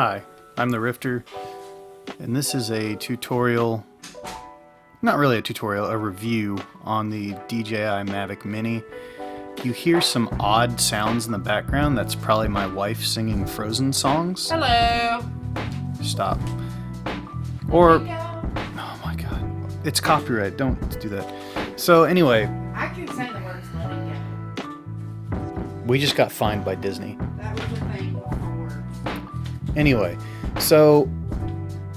Hi, I'm the Rifter, and this is a tutorial, not really a tutorial, a review on the DJI Mavic Mini. You hear some odd sounds in the background. That's probably my wife singing Frozen songs. Hello. Stop. Or, oh my god, it's copyright, don't do that. So anyway, I can say the words let it go. we just got fined by Disney. That was the thing for words. Anyway, so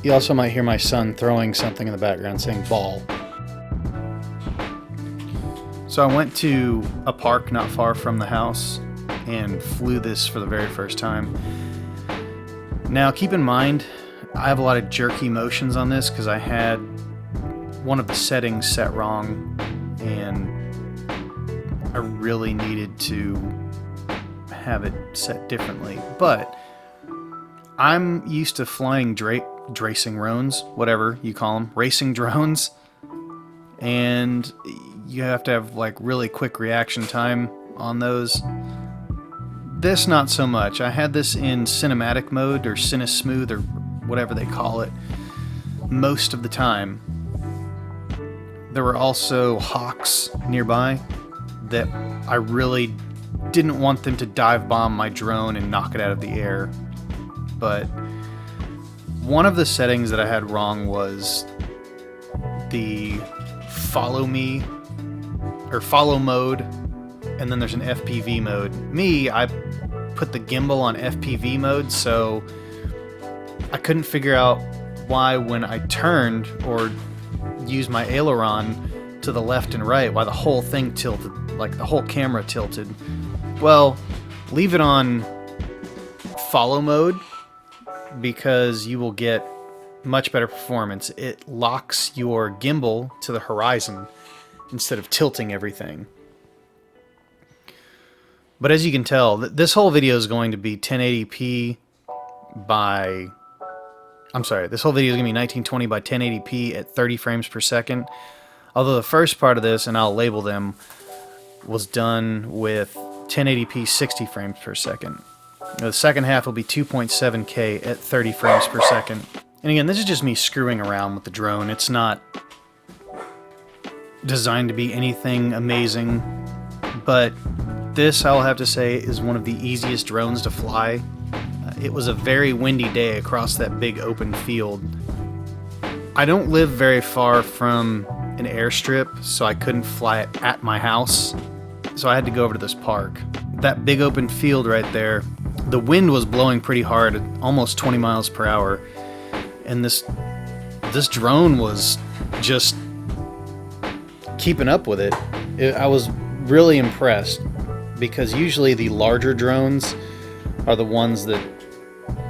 you also might hear my son throwing something in the background saying ball. So I went to a park not far from the house and flew this for the very first time. Now keep in mind, I have a lot of jerky motions on this because I had one of the settings set wrong and I really needed to have it set differently. But I'm used to flying racing drones, whatever you call them, racing drones, and you have to have like really quick reaction time on those. This not so much. I had this in cinematic mode or CineSmooth or whatever they call it most of the time. There were also hawks nearby that I really didn't want them to dive bomb my drone and knock it out of the air. But one of the settings that I had wrong was the follow me or follow mode, and then there's an FPV mode. I put the gimbal on FPV mode, so I couldn't figure out why when I turned or used my aileron to the left and right, why the whole thing tilted, like the whole camera tilted. Well, leave it on follow mode because you will get much better performance. It locks your gimbal to the horizon instead of tilting everything. But as you can tell, this whole video is going to be 1080p by... this whole video is going to be 1920 by 1080p at 30 frames per second. Although the first part of this, and I'll label them, was done with 1080p 60 frames per second. The second half will be 2.7K at 30 frames per second. And again, this is just me screwing around with the drone. It's not designed to be anything amazing, but this, I'll have to say, is one of the easiest drones to fly. It was a very windy day across that big open field. I don't live very far from an airstrip, so I couldn't fly it at my house. So I had to go over to this park. That big open field right there, the wind was blowing pretty hard, at almost 20 miles per hour. And this drone was just keeping up with it. I was really impressed because usually the larger drones are the ones that,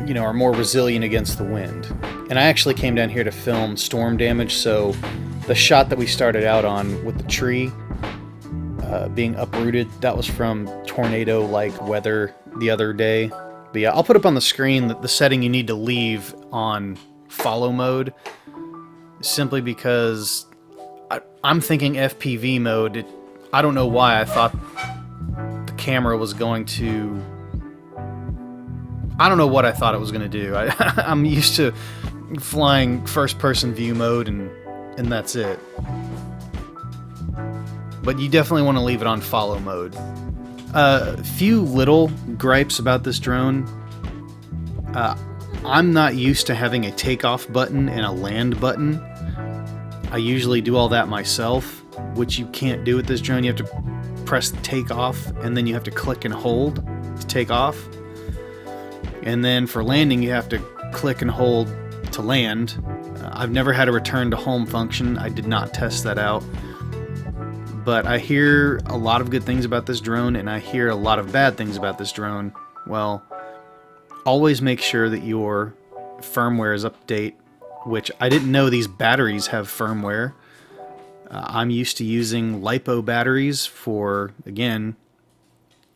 you know, are more resilient against the wind. And I actually came down here to film storm damage, so the shot that we started out on with the tree being uprooted, that was from tornado-like weather the other day. But yeah, I'll put up on the screen the setting you need to leave on follow mode, simply because I'm thinking FPV mode. I don't know why I thought the camera was going to... I don't know what I thought it was going to do. I'm used to flying first-person view mode, and that's it. But you definitely want to leave it on follow mode. A few little gripes about this drone. I'm not used to having a takeoff button and a land button. I usually do all that myself, which you can't do with this drone. You have to press takeoff, and then you have to click and hold to take off. And then for landing, you have to click and hold to land. I've never had a return to home function. I did not test that out. But I hear a lot of good things about this drone, and I hear a lot of bad things about this drone. Well, always make sure that your firmware is up to date, which I didn't know these batteries have firmware. I'm used to using LiPo batteries for, again,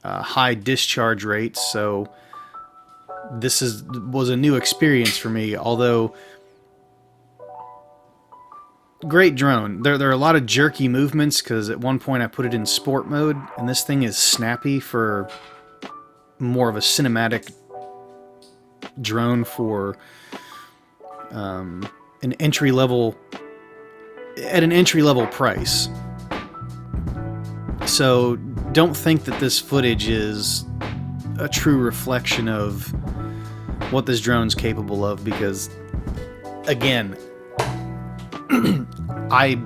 high discharge rates, so this was a new experience for me, although great drone. There are a lot of jerky movements because at one point I put it in sport mode, and this thing is snappy for more of a cinematic drone for an entry level price. So don't think that this footage is a true reflection of what this drone's capable of, because again, I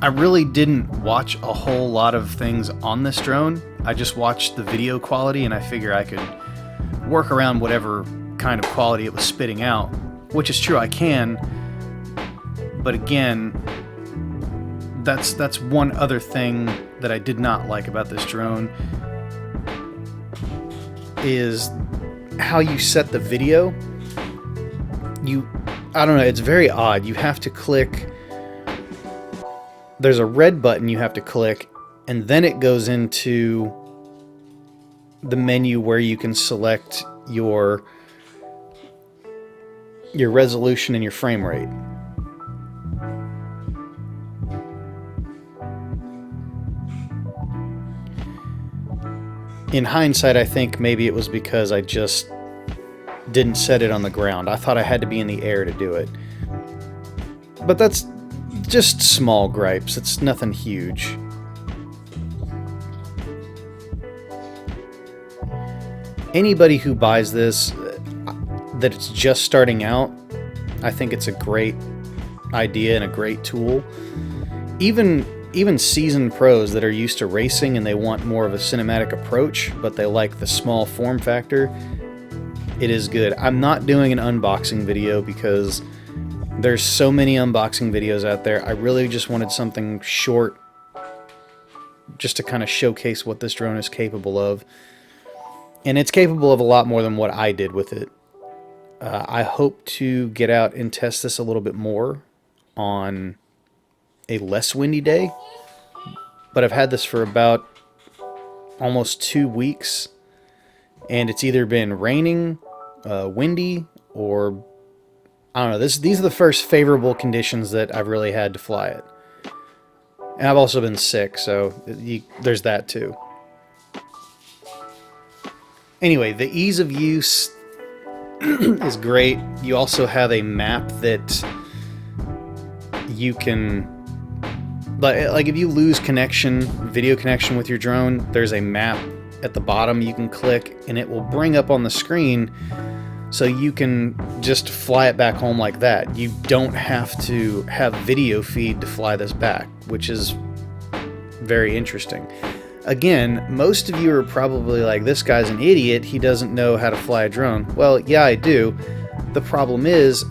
really didn't watch a whole lot of things on this drone. I just watched the video quality, and I figure I could work around whatever kind of quality it was spitting out, which is true, I can. But again, that's one other thing that I did not like about this drone, is how you set the video. I don't know, it's very odd. You have to click, there's a red button you have to click, and then it goes into the menu where you can select your resolution and your frame rate. In hindsight, I think maybe it was because I just didn't set it on the ground. I thought I had to be in the air to do it. But that's just small gripes. It's nothing huge. Anybody who buys this, that it's just starting out, I think it's a great idea and a great tool. Even seasoned pros that are used to racing and they want more of a cinematic approach, but they like the small form factor, it is good. I'm not doing an unboxing video because there's so many unboxing videos out there. I really just wanted something short just to kind of showcase what this drone is capable of. And it's capable of a lot more than what I did with it. I hope to get out and test this a little bit more on a less windy day, but I've had this for about almost 2 weeks, and it's either been raining, windy, or I don't know. These are the first favorable conditions that I've really had to fly it. And I've also been sick, so there's that too. Anyway, the ease of use is great. You also have a map that you can, like if you lose video connection with your drone, there's a map at the bottom you can click, and it will bring up on the screen, so you can just fly it back home like that. You don't have to have video feed to fly this back, which is very interesting. Again, most of you are probably like, this guy's an idiot, he doesn't know how to fly a drone. Well, yeah, I do. The problem is,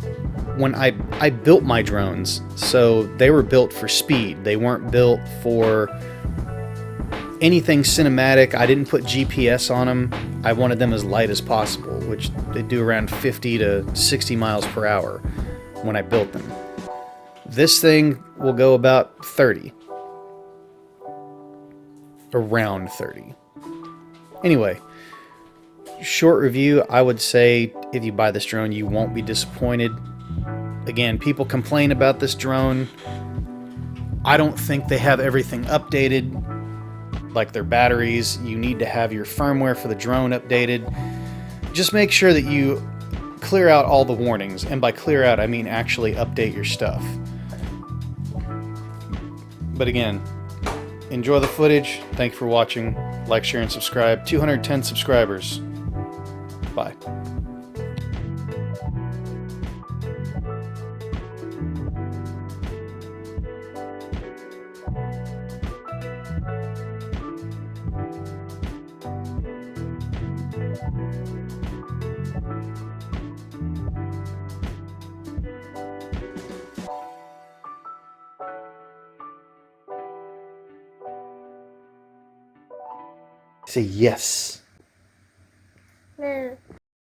when I built my drones, so they were built for speed. They weren't built for anything cinematic. I didn't put GPS on them. I wanted them as light as possible, which they do around 50 to 60 miles per hour when I built them. This thing will go about 30. Around 30. Anyway, short review. I would say if you buy this drone, you won't be disappointed. Again, people complain about this drone. I don't think they have everything updated, like their batteries. You need to have your firmware for the drone updated. Just make sure that you clear out all the warnings, and by clear out, I mean actually update your stuff. But again, enjoy the footage. Thank you for watching. Like, share, and subscribe. 210 subscribers. Bye. Say yes.